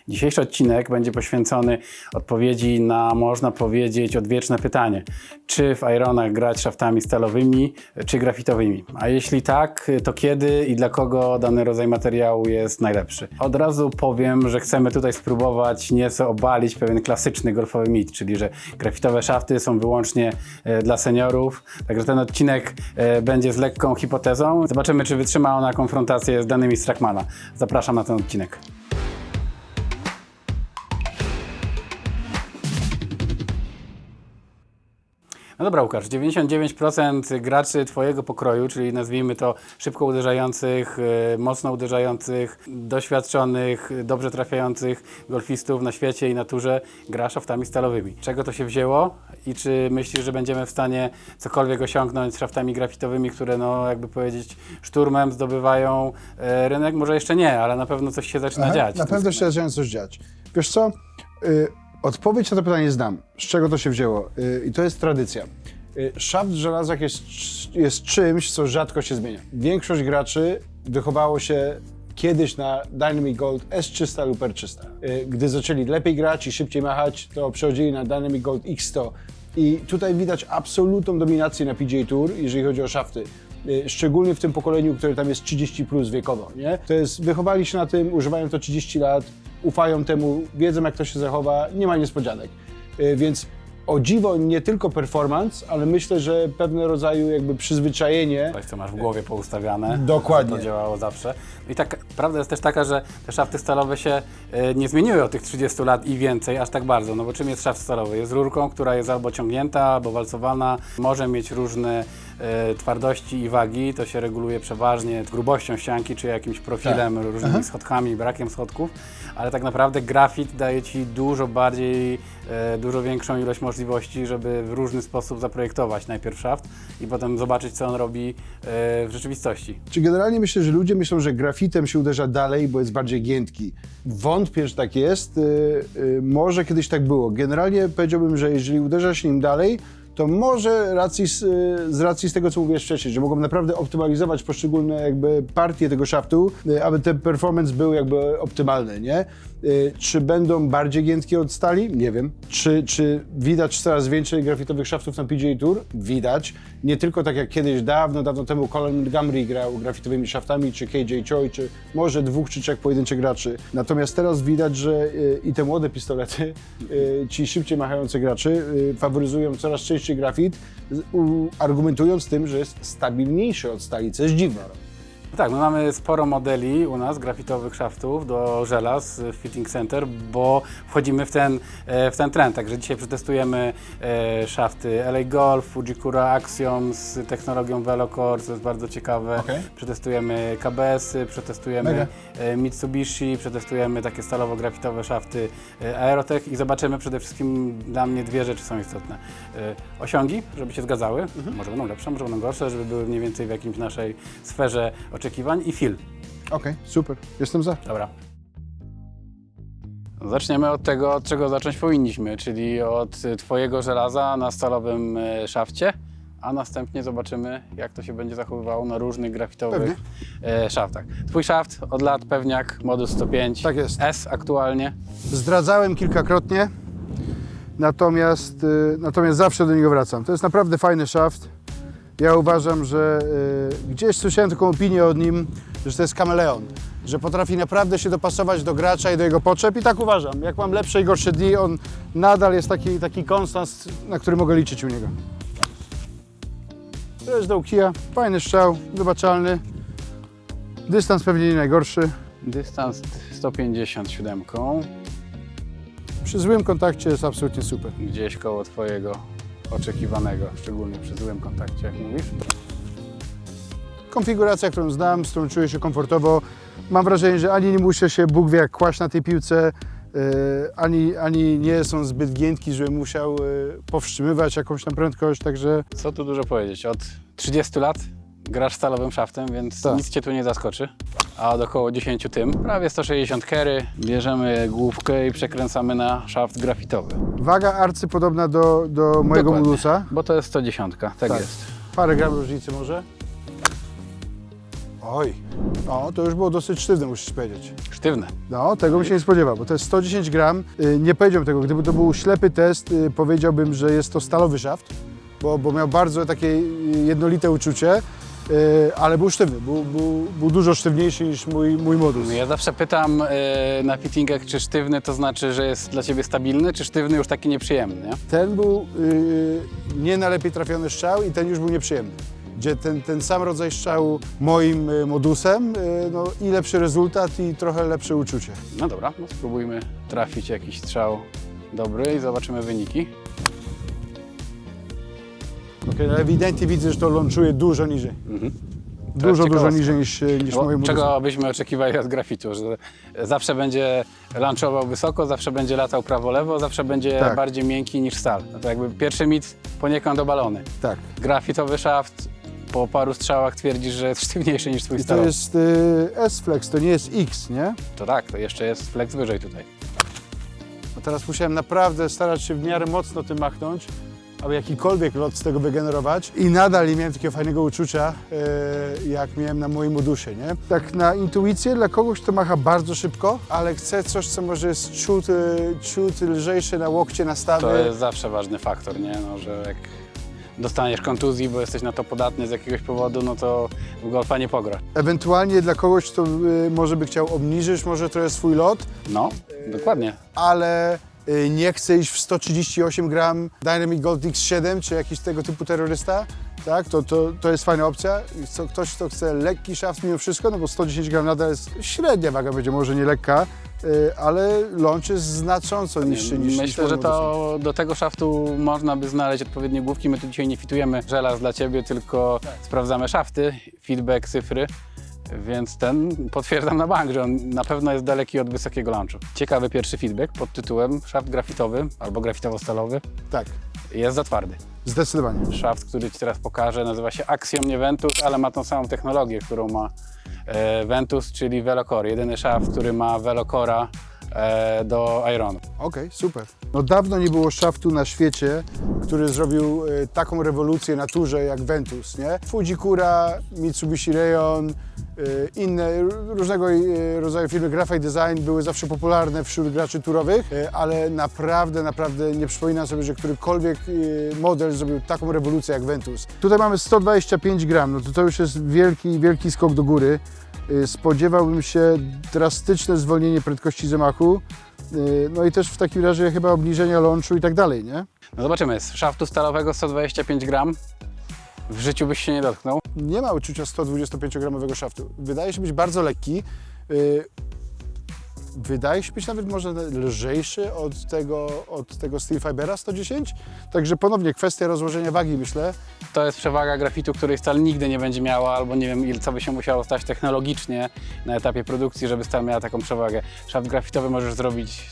Dzisiejszy odcinek będzie poświęcony odpowiedzi na, można powiedzieć, odwieczne pytanie. Czy w ironach grać szaftami stalowymi, czy grafitowymi? A jeśli tak, to kiedy i dla kogo dany rodzaj materiału jest najlepszy? Od razu powiem, że chcemy tutaj spróbować nieco obalić pewien klasyczny golfowy mit, czyli że grafitowe szafty są wyłącznie dla seniorów. Także ten odcinek będzie z lekką hipotezą. Zobaczymy, czy wytrzyma ona konfrontację z danymi z Trackmana. Zapraszam na ten odcinek. No dobra, Łukasz, 99% graczy Twojego pokroju, czyli nazwijmy to szybko uderzających, mocno uderzających, doświadczonych, dobrze trafiających golfistów na świecie i naturze, gra szaftami stalowymi. Czego to się wzięło i czy myślisz, że będziemy w stanie cokolwiek osiągnąć z szaftami grafitowymi, które, no jakby powiedzieć, szturmem zdobywają rynek? Może jeszcze nie, ale na pewno coś się zaczyna dziać. Na pewno się zaczyna coś dziać. Wiesz co? Odpowiedź na to pytanie znam. Z czego to się wzięło? I to jest tradycja. Szaft w żelazach jest czymś, co rzadko się zmienia. Większość graczy wychowało się kiedyś na Dynamic Gold S300 lub R300. Gdy zaczęli lepiej grać i szybciej machać, to przechodzili na Dynamic Gold X100. I tutaj widać absolutną dominację na PGA Tour, jeżeli chodzi o szafty. Szczególnie w tym pokoleniu, które tam jest 30 plus wiekowo, nie? To jest, wychowali się na tym, używają to 30 lat, ufają temu, wiedzą jak to się zachowa, nie ma niespodzianek. Więc o dziwo nie tylko performance, ale myślę, że pewne rodzaju jakby przyzwyczajenie. Coś, co masz w głowie poustawiane. Dokładnie. To działało zawsze. I tak, prawda jest też taka, że te szafty stalowe się nie zmieniły od tych 30 lat i więcej, aż tak bardzo. No bo czym jest szaft stalowy? Jest rurką, która jest albo ciągnięta, albo walcowana. Może mieć różne twardości i wagi. To się reguluje przeważnie grubością ścianki, czy jakimś profilem, różnymi schodkami, brakiem schodków. Ale tak naprawdę grafit daje Ci dużo bardziej, dużo większą ilość możliwości, żeby w różny sposób zaprojektować najpierw szaft i potem zobaczyć, co on robi w rzeczywistości. Czy generalnie myślę, że ludzie myślą, że grafitem się uderza dalej, bo jest bardziej giętki. Wątpię, że tak jest. Może kiedyś tak było. Generalnie powiedziałbym, że jeżeli uderza się nim dalej, to może z racji z tego, co mówiłeś wcześniej, że mogą naprawdę optymalizować poszczególne jakby partie tego szaftu, aby ten performance był jakby optymalny, nie? Czy będą bardziej giętkie od stali? Nie wiem. Czy widać coraz więcej grafitowych szaftów na PGA Tour? Widać. Nie tylko tak jak kiedyś, dawno temu Colin Montgomery grał grafitowymi szaftami, czy KJ Choi, czy może 2 czy 3 pojedynczych graczy. Natomiast teraz widać, że i te młode pistolety, ci szybciej machający graczy faworyzują coraz częściej grafit, argumentując tym, że jest stabilniejszy od stali, co jest dziwne. Tak, my mamy sporo modeli u nas, grafitowych szaftów do żelaz w Fitting Center, bo wchodzimy w ten trend. Także dzisiaj przetestujemy szafty LA Golf, Fujikura Axiom z technologią VeloCore, co jest bardzo ciekawe. Okay. Przetestujemy KBS-y, przetestujemy Mitsubishi, przetestujemy takie stalowo-grafitowe szafty Aerotech i zobaczymy przede wszystkim, dla mnie 2 rzeczy są istotne. Osiągi, żeby się zgadzały, może będą lepsze, może będą gorsze, żeby były mniej więcej w jakimś naszej sferze oczekiwań i feel. Okej, super. Jestem za. Dobra. Zaczniemy od tego, od czego zacząć powinniśmy, czyli od Twojego żelaza na stalowym szafcie, a następnie zobaczymy, jak to się będzie zachowywało na różnych grafitowych szaftach. Twój szaft od lat pewniak, modus 105, Tak jest. S aktualnie. Zdradzałem kilkakrotnie, natomiast zawsze do niego wracam. To jest naprawdę fajny szaft. Ja uważam, że gdzieś słyszałem taką opinię od nim, że to jest kameleon, że potrafi naprawdę się dopasować do gracza i do jego potrzeb i tak uważam. Jak mam lepsze i gorsze dni, on nadal jest taki konstans, na który mogę liczyć u niego. To jest do kija, fajny strzał, zobaczalny, dystans pewnie nie najgorszy. Dystans 157, Przy złym kontakcie jest absolutnie super. gdzieś koło Twojego oczekiwanego, szczególnie przy złym kontakcie, jak mówisz. Konfiguracja, którą znam, z którą czuję się komfortowo. Mam wrażenie, że ani nie muszę się Bóg wie jak kłaść na tej piłce, ani nie są zbyt giętki, żebym musiał powstrzymywać jakąś tam prędkość, także... Co tu dużo powiedzieć, od 30 lat grasz stalowym szaftem, więc Tak. nic Cię tu nie zaskoczy. A od około 10 tym, prawie 160 kery, bierzemy główkę i przekręcamy na szaft grafitowy. Waga arcypodobna do mojego Dokładnie. modusa. Bo to jest 110, tak jest. Parę gram różnicy może. Oj, no to już było dosyć sztywne, muszę ci powiedzieć. Sztywne. No, tego bym się nie spodziewał, bo to jest 110 gram. Nie powiedziałbym tego, gdyby to był ślepy test, powiedziałbym, że jest to stalowy szaft, bo miał bardzo takie jednolite uczucie, ale był sztywny, był dużo sztywniejszy niż mój modus. Ja zawsze pytam na fittingach, czy sztywny to znaczy, że jest dla Ciebie stabilny, czy sztywny już taki nieprzyjemny, nie? Ten był nie najlepiej trafiony strzał i ten już był nieprzyjemny. Gdzie ten sam rodzaj strzału moim modusem, no i lepszy rezultat i trochę lepsze uczucie. No dobra, no spróbujmy trafić jakiś strzał dobry i zobaczymy wyniki. Okay, ale ewidentnie widzę, że to lączuje dużo niżej. Dużo ciekawostka. niżej niż moje modusy. Czego byśmy oczekiwali od grafitu, że zawsze będzie lunchował wysoko, zawsze będzie latał prawo-lewo, zawsze będzie Tak. bardziej miękki niż stal. No to jakby pierwszy mit poniekąd obalony. Tak. Grafitowy szaft po paru strzałach twierdzisz, że jest sztywniejszy niż twój I to stalowy. jest S-Flex, to nie jest X, nie? To tak, to jeszcze jest flex wyżej tutaj. A teraz musiałem naprawdę starać się w miarę mocno tym machnąć, aby jakikolwiek lot z tego wygenerować i nadal nie miałem takiego fajnego uczucia, jak miałem na moim modusie, nie? Tak na intuicję dla kogoś, kto macha bardzo szybko, ale chce coś, co może jest ciut lżejsze na łokcie, na stawy. To jest zawsze ważny faktor, nie? No, że jak dostaniesz kontuzji, bo jesteś na to podatny z jakiegoś powodu, no to w golfa nie pogra. Ewentualnie dla kogoś, kto może by chciał obniżyć może trochę swój lot, No, dokładnie. ale nie chce iść w 138 gram Dynamic Gold X7 czy jakiś tego typu terrorysta, tak? To jest fajna opcja. Ktoś, kto chce lekki szaft mimo wszystko, no bo 110 gram nadal jest średnia waga, będzie może nie lekka, ale launch jest znacząco niższy niż Myślę, ten że modus. to do tego szaftu można by znaleźć odpowiednie główki. My tu dzisiaj nie fitujemy żelaz dla Ciebie, tylko sprawdzamy szafty, feedback, cyfry. Więc ten potwierdzam na bank, że on na pewno jest daleki od wysokiego launchu. Ciekawy pierwszy feedback pod tytułem szaft grafitowy albo grafitowo-stalowy Tak, jest za twardy. zdecydowanie. Szaft, który Ci teraz pokażę, nazywa się Axiom, nie Ventus, ale ma tą samą technologię, którą ma Ventus, czyli Velocore. Jedyny szaft, który ma Velocora do Ironu. Okej, super. No dawno nie było szaftu na świecie, który zrobił taką rewolucję na turze jak Ventus, nie? Fujikura, Mitsubishi Rayon, inne różnego rodzaju firmy Graphite Design były zawsze popularne wśród graczy turowych, ale naprawdę nie przypominam sobie, że którykolwiek model zrobił taką rewolucję jak Ventus. Tutaj mamy 125 gram, no to już jest wielki skok do góry. Spodziewałbym się drastyczne zwolnienie prędkości zamachu, no i też w takim razie chyba obniżenia launchu i tak dalej, nie? No zobaczymy, z szaftu stalowego 125 gram w życiu byś się nie dotknął. Nie ma uczucia 125-gramowego szaftu. Wydaje się być bardzo lekki. Wydaje się być nawet może lżejszy od tego Steel Fibera 110. Także ponownie kwestia rozłożenia wagi, myślę. To jest przewaga grafitu, której stal nigdy nie będzie miała, albo nie wiem, co by się musiało stać technologicznie na etapie produkcji, żeby stal miała taką przewagę. Szaft grafitowy możesz zrobić,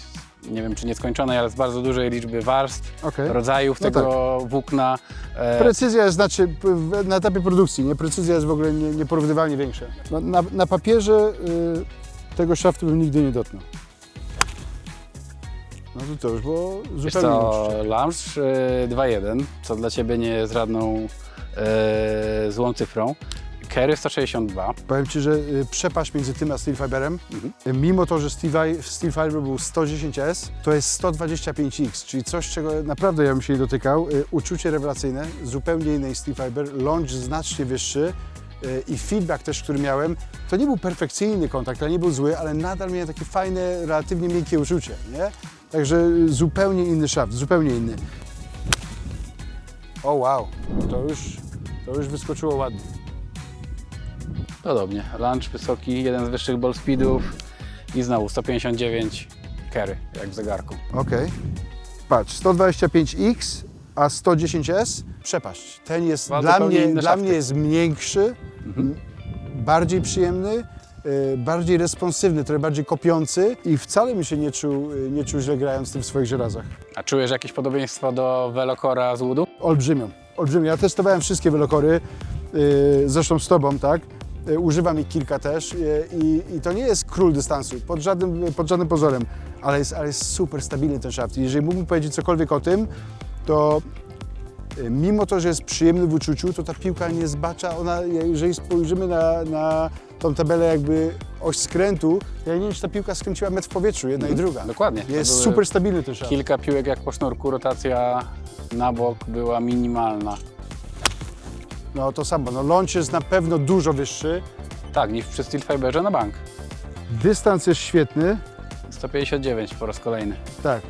nie wiem czy nieskończonej, ale z bardzo dużej liczby warstw, Okej. rodzajów No tego włókna. Precyzja jest, znaczy na etapie produkcji, nie? Precyzja jest w ogóle nieporównywalnie większa. Na papierze tego szaftu bym nigdy nie dotknął. No to już było Wiesz zupełnie inne co, uczucie. launch 2.1, co dla Ciebie nie jest żadną złą cyfrą. Carry 162. Powiem Ci, że przepaść między tym a Steel Fiberem, mimo to, że Steel Fiber był 110S, to jest 125X, czyli coś, czego naprawdę ja bym się nie dotykał. Uczucie rewelacyjne, zupełnie innej Steel Fiber, launch znacznie wyższy i feedback też, który miałem, to nie był perfekcyjny kontakt, ale nie był zły, ale nadal miałem takie fajne, relatywnie miękkie uczucie, nie? Także zupełnie inny szaft, zupełnie inny. O wow, to już wyskoczyło ładnie. Podobnie, launch wysoki, jeden z wyższych ball speedów i znowu 159 carry, jak w zegarku. Okej. Patrz, 125X, a 110S, przepaść. Ten jest Dwa dla zupełnie inne mnie szafty. jest miększy, bardziej przyjemny, bardziej responsywny, trochę bardziej kopiący i wcale mi się nie czuł źle grając tym w swoich żelazach. A czujesz jakieś podobieństwo do Velocora z Woodu? Olbrzymią. Ja testowałem wszystkie Velocory, zresztą z Tobą, tak? Używam ich kilka też i to nie jest król dystansu, pod żadnym pozorem, ale jest super stabilny ten szaft. Jeżeli mógłbym powiedzieć cokolwiek o tym, to Mimo to, że jest przyjemny w uczuciu, to ta piłka nie zbacza. Ona, jeżeli spojrzymy na tą tabelę jakby oś skrętu, to ja nie wiem, czy ta piłka skręciła metr w powietrzu, jedna i druga. Dokładnie. To Jest były super stabilny ten szaft. Kilka piłek jak po sznurku, rotacja na bok była minimalna. No to samo, no launch jest na pewno dużo wyższy. Tak, niż przy Steel Fiberze na bank. Dystans jest świetny. 159 po raz kolejny. Tak.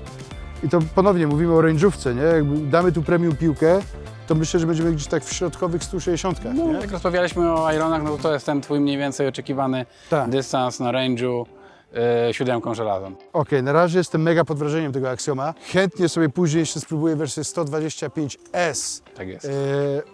I to ponownie mówimy o range'ówce, nie? Jakby damy tu premium piłkę, to myślę, że będziemy gdzieś tak w środkowych 160, No, nie? jak rozmawialiśmy o Ironach, no to jest ten twój mniej więcej oczekiwany Tak. dystans na range'u 7 żelazem. Okej, na razie jestem mega pod wrażeniem tego Axioma. Chętnie sobie później jeszcze spróbuję wersję 125S. Tak jest.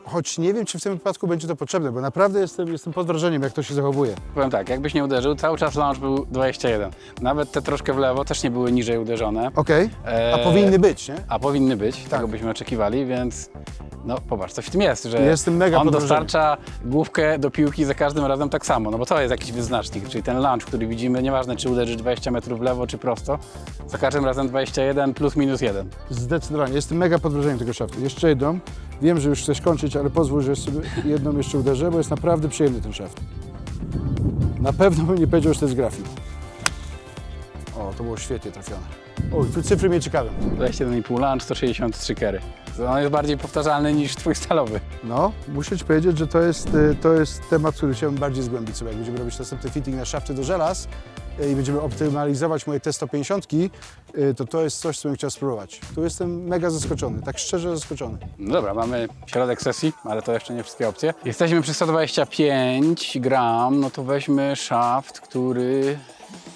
Choć nie wiem, czy w tym wypadku będzie to potrzebne, bo naprawdę jestem pod wrażeniem, jak to się zachowuje. Powiem tak, jakbyś nie uderzył, cały czas launch był 21. Nawet te troszkę w lewo też nie były niżej uderzone. Okej, a powinny być, nie? A powinny być, tego byśmy oczekiwali, więc no popatrz, coś w tym jest, że Jestem mega on pod wrażeniem. dostarcza główkę do piłki za każdym razem tak samo, no bo to jest jakiś wyznacznik, czyli ten launch, który widzimy, nieważne czy uderzysz 20 metrów w lewo czy prosto, za każdym razem 21 plus minus 1. Zdecydowanie, jestem mega pod wrażeniem tego szaftu. Jeszcze jedną, wiem, że już chcesz kończyć, ale pozwól, że sobie jedną jeszcze uderzę, bo jest naprawdę przyjemny ten szaft. Na pewno bym nie powiedział, że to jest grafit. O, to było świetnie trafione. Oj, tu cyfry mnie ciekawią. 21,5 launch, 163 carry. On jest bardziej powtarzalny niż twój stalowy. No, muszę Ci powiedzieć, że to jest temat, który chciałbym bardziej zgłębić sobie. Jak będziemy robić następny fitting na szafty do żelaz i będziemy optymalizować moje T150, to jest coś, co bym chciał spróbować. Tu jestem mega zaskoczony, tak szczerze zaskoczony. No dobra, mamy środek sesji, ale to jeszcze nie wszystkie opcje. Jesteśmy przy 125 gram, no to weźmy szaft, który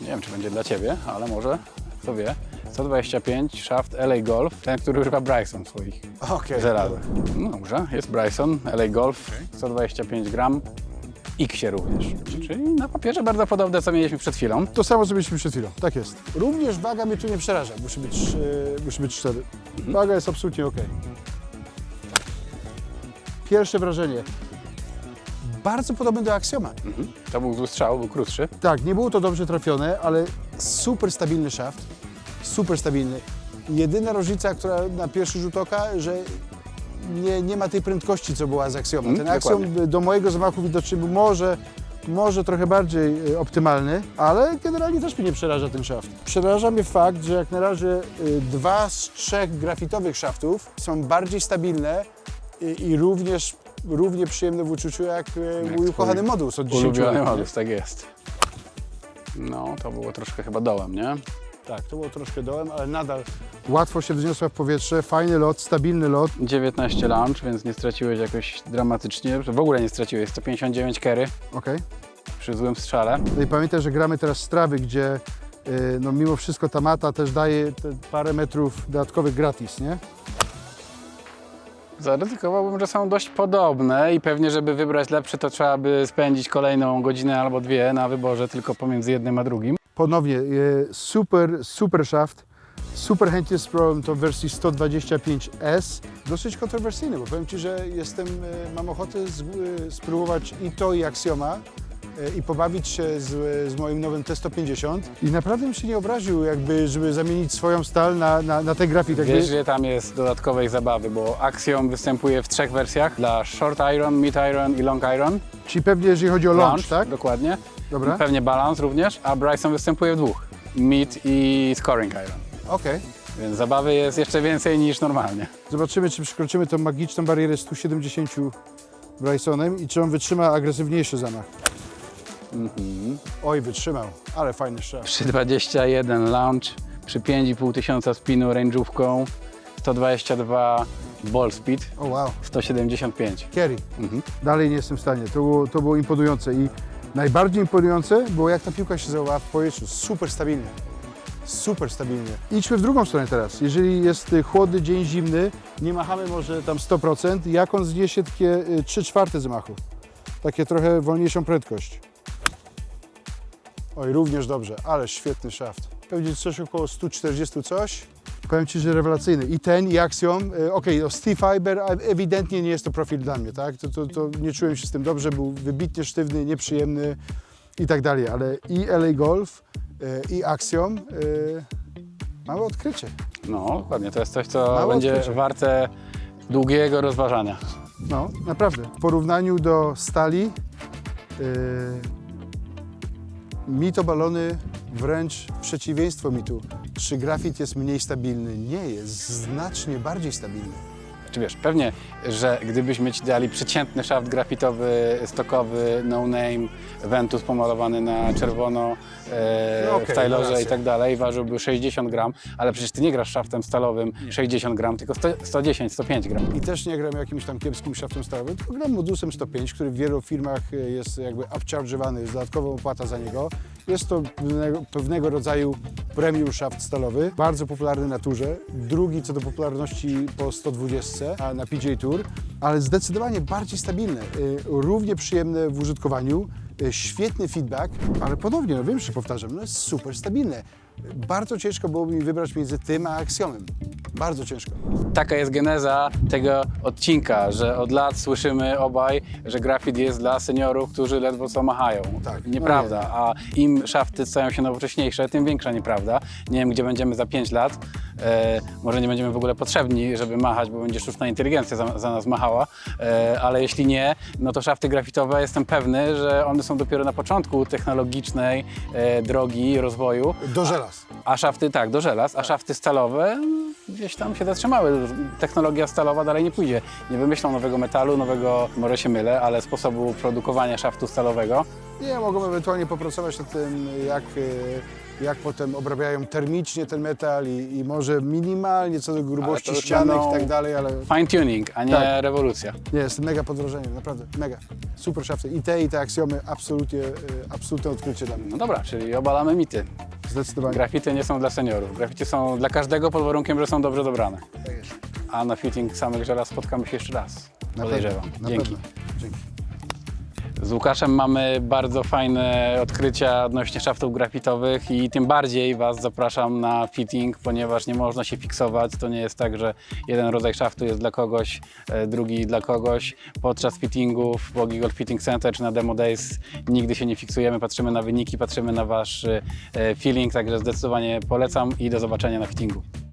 nie wiem, czy będzie dla Ciebie, ale może, kto wie. 125, szaft LA Golf, ten, który używa Bryson w swoich Okej. żelazach. No dobrze, jest Bryson, LA Golf, 125 gram, X-ie również. Czyli na papierze bardzo podobne, co mieliśmy przed chwilą. To samo zrobiliśmy przed chwilą, tak jest. Również waga mnie tu nie przeraża, muszę być szczery. Waga jest absolutnie ok. Pierwsze wrażenie. Bardzo podobny do Axioma. To był zły strzał, był krótszy. Tak, nie było to dobrze trafione, ale super stabilny szaft. Super stabilny. Jedyna różnica, która na pierwszy rzut oka, że nie ma tej prędkości, co była z Axioma. Ten Axiom dokładnie. do mojego zamachu widocznie był może trochę bardziej optymalny, ale generalnie też mnie nie przeraża ten szaft. Przeraża mnie fakt, że jak na razie 2 z 3 grafitowych szaftów są bardziej stabilne i równie przyjemne w uczuciu jak mój ukochany Modus od 10 Ulubiony lat. modus, tak jest. No, to było troszkę chyba dołem, nie? Tak, to było troszkę dołem, ale nadal łatwo się wzniosła w powietrze, fajny lot, stabilny lot. 19 launch, więc nie straciłeś jakoś dramatycznie. W ogóle nie straciłeś, 159 carry Okej. przy złym strzale. No i pamiętaj, że gramy teraz z trawy, gdzie no mimo wszystko ta mata też daje te parę metrów dodatkowych gratis, nie? Zaryzykowałbym, że są dość podobne i pewnie, żeby wybrać lepsze, to trzeba by spędzić kolejną godzinę albo dwie na wyborze tylko pomiędzy jednym a drugim. Ponownie, super szaft. Super chętnie spróbowałem to w wersji 125S. Dosyć kontrowersyjny, bo powiem Ci, że mam ochotę spróbować i to, i Axioma i pobawić się z moim nowym T150. I naprawdę bym się nie obraził, żeby zamienić swoją stal na ten grafit. Wiesz, że tam jest dodatkowej zabawy, bo Axiom występuje w 3 wersjach dla Short Iron, Mid Iron i Long Iron. Czyli pewnie jeżeli chodzi o launch, tak? Dokładnie. Dobra. I pewnie balans również, a Bryson występuje w 2. Mid i Scoring Iron. Okej. Więc zabawy jest jeszcze więcej niż normalnie. Zobaczymy, czy przekroczymy tą magiczną barierę 170 Brysonem i czy on wytrzyma agresywniejszy zamach. Oj, wytrzymał, ale fajny strzał. Przy 21 launch, przy 5,5 tysiąca spinu range'ówką, 122 ball speed, O wow, 175. carry. Dalej nie jestem w stanie, to było imponujące i najbardziej imponujące było, jak ta piłka się zachowała w powietrzu. Super stabilnie. Super stabilnie. Idźmy w drugą stronę teraz. Jeżeli jest chłodny dzień, zimny, nie machamy może tam 100%, jak on zniesie takie 3/4 zamachu. Takie trochę wolniejszą prędkość. Oj, również dobrze, ale świetny szaft. Pewnie coś około 140 coś. Powiem Ci, że rewelacyjny. I ten, i Axiom. Okej, Steel Fiber, ewidentnie nie jest to profil dla mnie, tak? To nie czułem się z tym dobrze, był wybitnie sztywny, nieprzyjemny i tak dalej, ale i LA Golf, i Axiom mamy odkrycie. No, dokładnie, to jest coś, co Małe będzie odkrycie. warte długiego rozważania. No, naprawdę. W porównaniu do stali, mitobalony wręcz przeciwieństwo mitu. Czy grafit jest mniej stabilny? Nie, jest znacznie bardziej stabilny. Czy wiesz, pewnie, że gdybyśmy ci dali przeciętny szaft grafitowy, stokowy, no name, Ventus pomalowany na czerwono, No okej, w Taylorze racja. i tak dalej, ważyłby 60 gram, ale przecież ty nie grasz szaftem stalowym 60 gram, tylko 110, 105 gram. I też nie gram jakimś tam kiepskim szaftem stalowym, tylko gram modusem 105, który w wielu firmach jest jakby upcharge'owany, jest dodatkowa opłata za niego. Jest to pewnego rodzaju premium szaft stalowy, bardzo popularny na turze, drugi co do popularności po 120 a na PGA Tour, ale zdecydowanie bardziej stabilny, równie przyjemny w użytkowaniu, świetny feedback, ale ponownie, no wiem, że powtarzam, no jest super stabilne. Bardzo ciężko byłoby mi wybrać między tym a Axiomem. Bardzo ciężko. Taka jest geneza tego odcinka, że od lat słyszymy obaj, że grafit jest dla seniorów, którzy ledwo co machają. Tak. Nieprawda. No nie. A im szafty stają się nowocześniejsze, tym większa nieprawda. Nie wiem, gdzie będziemy za 5 lat. Może nie będziemy w ogóle potrzebni, żeby machać, bo będzie sztuczna inteligencja za nas machała. Ale jeśli nie, no to szafty grafitowe, jestem pewny, że one są dopiero na początku technologicznej drogi rozwoju. Do żelaz. A szafty, tak, do żelaz, a szafty stalowe gdzieś tam się zatrzymały. Technologia stalowa dalej nie pójdzie. Nie wymyślą nowego metalu, nowego, może się mylę, ale sposobu produkowania szaftu stalowego. Nie, mogą ewentualnie popracować nad tym, jak potem obrabiają termicznie ten metal i może minimalnie co do Ale grubości to już ścianek będą i tak dalej, ale Fine tuning, a nie Tak. rewolucja. nie, jestem mega pod wrażeniem, naprawdę, mega. Super szafty. I te Axiomy, absolutne odkrycie dla mnie. No dobra, czyli obalamy mity. Zdecydowanie. Grafity nie są dla seniorów. Grafity są dla każdego pod warunkiem, że są dobrze dobrane. Tak jest. A na fitting samych żelaz spotkamy się jeszcze raz. Na Podejrzewam. pewno, na Dzięki. pewno. Dzięki. Z Łukaszem mamy bardzo fajne odkrycia odnośnie szaftów grafitowych i tym bardziej Was zapraszam na fitting, ponieważ nie można się fiksować. To nie jest tak, że jeden rodzaj szaftu jest dla kogoś, drugi dla kogoś. Podczas fittingów w Bogi Golf Fitting Center czy na Demo Days nigdy się nie fiksujemy, patrzymy na wyniki, patrzymy na Wasz feeling, także zdecydowanie polecam i do zobaczenia na fittingu.